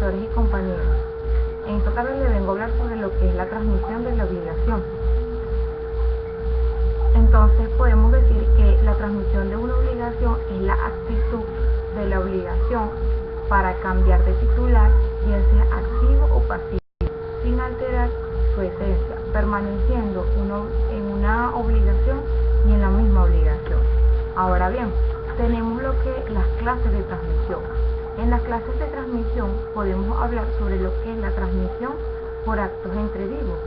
profesores y compañeros. En esta tarde les vengo a hablar sobre lo que es la transmisión de la obligación. Entonces podemos decir que la transmisión de una obligación es la actitud de la obligación para cambiar de titular, bien sea activo o pasivo, sin alterar su esencia, permaneciendo en una obligación y en la misma obligación. Ahora bien, tenemos lo que las clases de transmisión. En las clases de transmisión podemos hablar sobre lo que es la transmisión por actos entre vivos.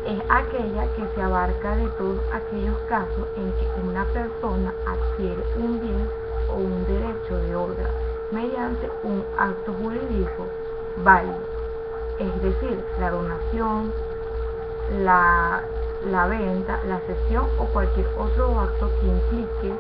Es aquella que se abarca de todos aquellos casos en que una persona adquiere un bien o un derecho de obra mediante un acto jurídico válido, es decir, la donación, la venta, la cesión o cualquier otro acto que implique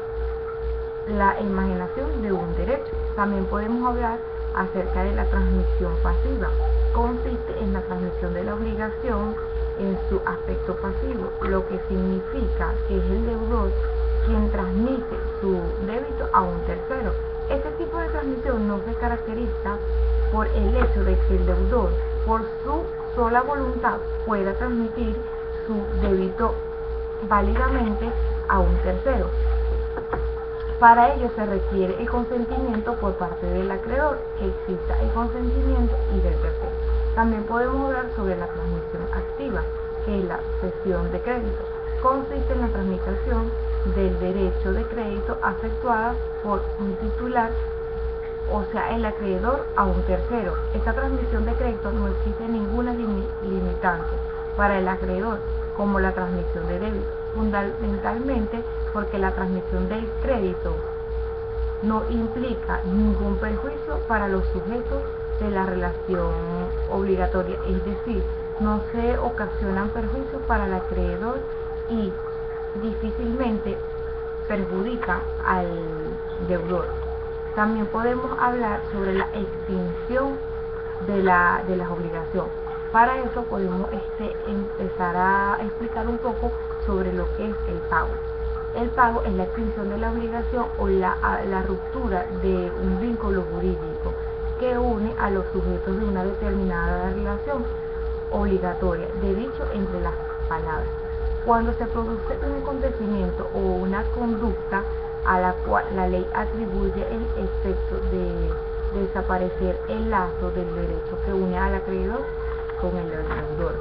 la imaginación de un derecho. También podemos hablar acerca de la transmisión pasiva. Consiste en la transmisión de la obligación en su aspecto pasivo, lo que significa que es el deudor quien transmite su débito a un tercero. Este tipo de transmisión no se caracteriza por el hecho de que el deudor, por su sola voluntad, pueda transmitir su débito válidamente a un tercero. Para ello se requiere el consentimiento por parte del acreedor, que exista el consentimiento y del tercero. También podemos hablar sobre la transmisión activa, que es la cesión de crédito. Consiste en la transmisión del derecho de crédito efectuada por un titular, o sea, el acreedor, a un tercero. Esta transmisión de crédito no existe ninguna limitante para el acreedor, como la transmisión de débito, fundamentalmente porque la transmisión del crédito no implica ningún perjuicio para los sujetos de la relación obligatoria, es decir, no se ocasionan perjuicios para el acreedor y difícilmente perjudica al deudor. También podemos hablar sobre la extinción de las obligaciones. Para eso podemos empezar a explicar un poco sobre lo que es el pago. El pago es la extinción de la obligación o la ruptura de un vínculo jurídico que une a los sujetos de una determinada relación obligatoria de dicho entre las palabras. Cuando se produce un acontecimiento o una conducta a la cual la ley atribuye el efecto de desaparecer el lazo del derecho que une al acreedor con el deudor.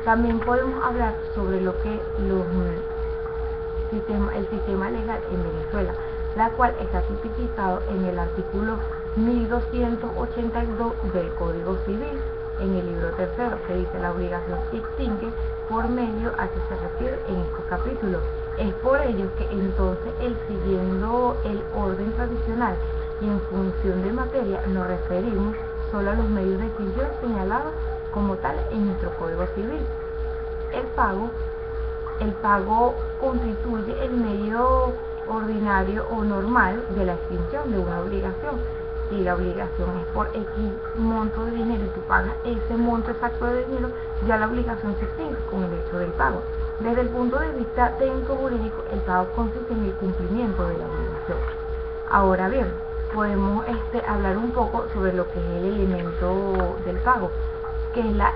También podemos hablar sobre lo que el sistema legal en Venezuela, la cual está tipificado en el artículo 1282 del Código Civil, en el libro tercero, que dice: la obligación se extingue por medio a que se refiere en estos capítulos. Es por ello que entonces, siguiendo el orden tradicional y en función de materia, nos referimos solo a los medios de extinción señalados como tal en nuestro Código Civil. El pago constituye el medio ordinario o normal de la extinción de una obligación. Si la obligación es por X monto de dinero y tú pagas ese monto exacto de dinero, ya la obligación se extingue con el hecho del pago. Desde el punto de vista técnico jurídico, el pago consiste en el cumplimiento de la obligación. Ahora bien, podemos hablar un poco sobre lo que es el elemento del pago, que es la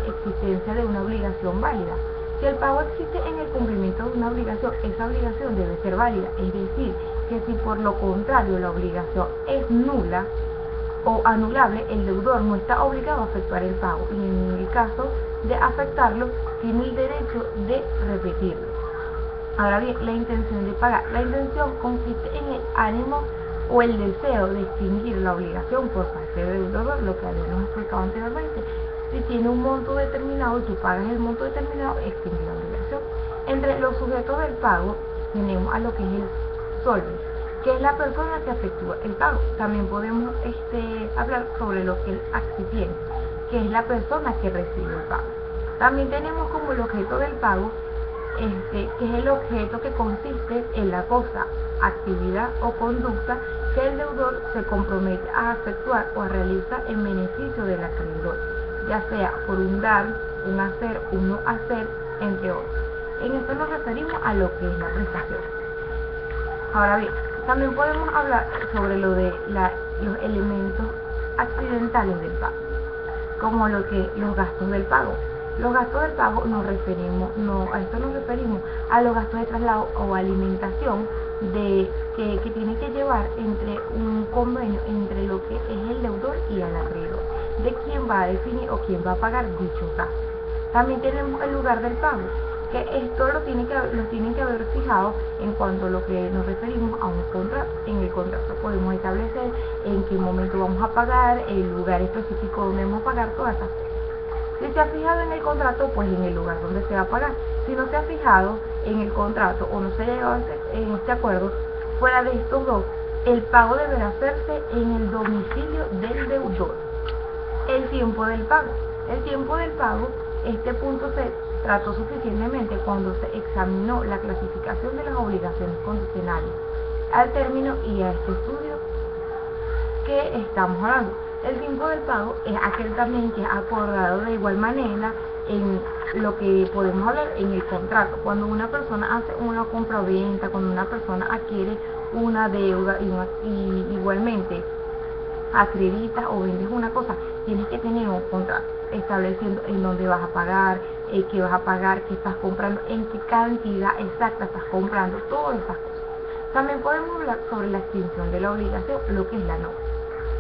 existencia de una obligación válida. Si el pago existe en el cumplimiento de una obligación, esa obligación debe ser válida, es decir, que si por lo contrario la obligación es nula o anulable, el deudor no está obligado a efectuar el pago y en el caso de afectarlo tiene el derecho de repetirlo. Ahora bien, la intención de pagar. La intención consiste en el ánimo o el deseo de extinguir la obligación por parte del deudor, lo que habíamos explicado anteriormente. Si tiene un monto determinado y tú pagas el monto determinado, extingue la obligación. Entre los sujetos del pago tenemos a lo que es el solve, que es la persona que efectúa el pago. También podemos hablar sobre lo que es el accipiente, que es la persona que recibe el pago. También tenemos como el objeto del pago, que es el objeto que consiste en la cosa, actividad o conducta que el deudor se compromete a efectuar o a realizar en beneficio del acreedor, ya sea por un dar, un hacer, un no hacer, entre otros. En esto nos referimos a lo que es la prestación. Ahora bien, también podemos hablar sobre lo de los elementos accidentales del pago, como los gastos del pago. Los gastos del pago a esto nos referimos a los gastos de traslado o alimentación que tiene que llevar entre un convenio entre lo que es el deudor y el acreedor, de quién va a definir o quién va a pagar dichos gastos. También tenemos el lugar del pago, que esto lo tienen que haber fijado en cuanto a lo que nos referimos a un contrato. En el contrato podemos establecer en qué momento vamos a pagar, el lugar específico donde vamos a pagar, todas esas cosas. Si se ha fijado en el contrato, pues en el lugar donde se va a pagar. Si no se ha fijado en el contrato o no se ha llegado en este acuerdo, fuera de estos dos, el pago deberá hacerse en el domicilio del deudor. El tiempo del pago. El tiempo del pago, este punto se trató suficientemente cuando se examinó la clasificación de las obligaciones condicionales al término y a este estudio que estamos hablando. El tiempo del pago es aquel también que es acordado de igual manera en lo que podemos hablar en el contrato. Cuando una persona hace una compra o venta, cuando una persona adquiere una deuda y igualmente acreditas o vendes una cosa, tienes que tener un contrato estableciendo en dónde vas a pagar, qué vas a pagar, qué estás comprando, en qué cantidad exacta estás comprando, todas esas cosas. También podemos hablar sobre la extinción de la obligación, lo que es la NOVA.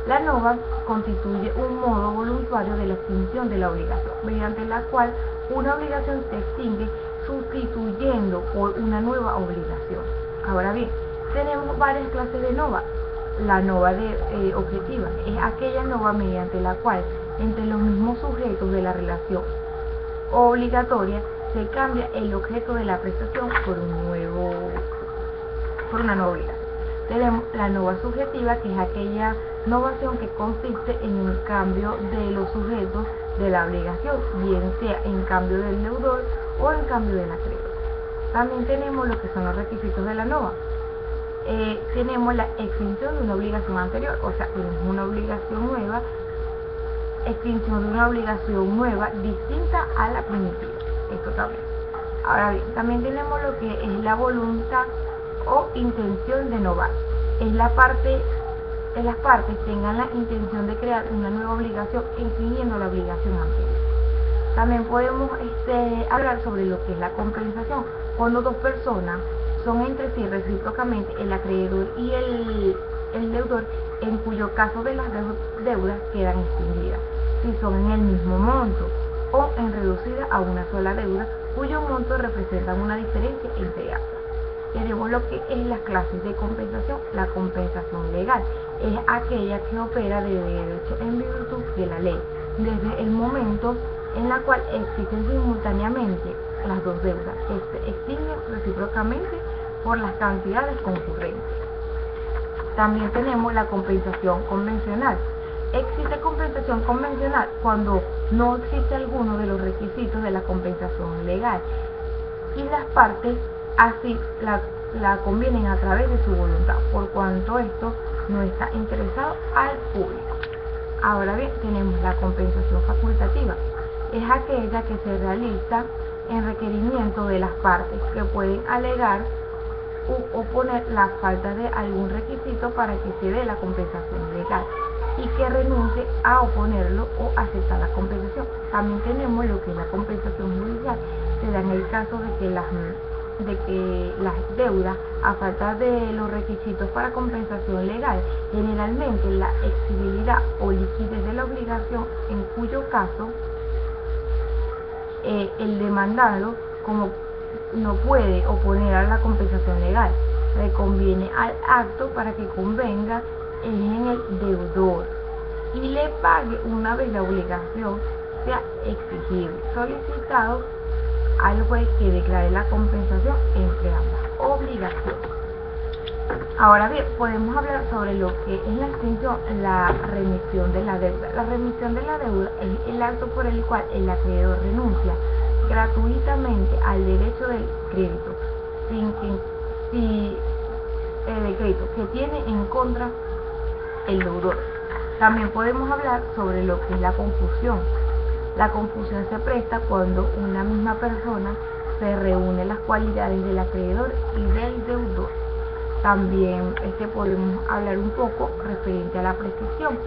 La NOVA constituye un modo voluntario de la extinción de la obligación, mediante la cual una obligación se extingue sustituyendo por una nueva obligación. Ahora bien, tenemos varias clases de NOVA. La NOVA objetiva es aquella NOVA mediante la cual entre los mismos sujetos de la relación obligatoria se cambia el objeto de la prestación por una nueva obligación. Tenemos la NOVA subjetiva, que es aquella novación que consiste en un cambio de los sujetos de la obligación, bien sea en cambio del deudor o en cambio del acreedor. También tenemos lo que son los requisitos de la NOVA. Tenemos la extinción de una obligación anterior, o sea, tenemos una obligación nueva, extinción de una obligación nueva distinta a la primitiva. Esto también. Ahora bien, también tenemos lo que es la voluntad o intención de novar. Las partes tengan la intención de crear una nueva obligación incluyendo la obligación anterior. También podemos hablar sobre lo que es la compensación, cuando dos personas son entre sí recíprocamente el acreedor y el deudor, en cuyo caso de las deudas quedan extinguidas, si son en el mismo monto o en reducida a una sola deuda, cuyo monto representa una diferencia entre ambas. Tenemos lo que es las clases de compensación. La compensación legal es aquella que opera de derecho en virtud de la ley, desde el momento en la cual existen simultáneamente las dos deudas, que se extinguen recíprocamente por las cantidades concurrentes. También tenemos la compensación convencional. Existe compensación convencional cuando no existe alguno de los requisitos de la compensación legal y las partes así la convienen a través de su voluntad, por cuanto esto no está interesado al público. Ahora bien, tenemos la compensación facultativa. Es aquella que se realiza en requerimiento de las partes, que pueden alegar u oponer la falta de algún requisito para que se dé la compensación legal y que renuncie a oponerlo o aceptar la compensación. También tenemos lo que es la compensación judicial. Se da en el caso de que las deudas, a falta de los requisitos para compensación legal, generalmente la exigibilidad o liquidez de la obligación, en cuyo caso el demandado, como no puede oponer a la compensación legal, le conviene al acto para que convenga en el deudor y le pague una vez la obligación sea exigible, solicitado al juez que declare la compensación entre ambas obligaciones. Ahora bien, podemos hablar sobre lo que es la extinción, la remisión de la deuda. La remisión de la deuda es el acto por el cual el acreedor renuncia gratuitamente al derecho del crédito, el crédito que tiene en contra el deudor. También podemos hablar sobre lo que es la confusión. La confusión se presta cuando una misma persona se reúne las cualidades del acreedor y del deudor. También podemos hablar un poco referente a la prescripción.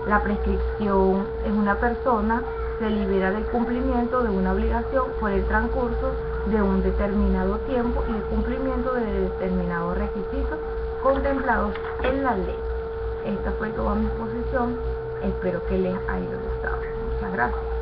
La prescripción es una persona se libera del cumplimiento de una obligación por el transcurso de un determinado tiempo y el cumplimiento de determinados requisitos contemplados en la ley. Esta fue toda mi exposición, espero que les haya gustado. Muchas gracias.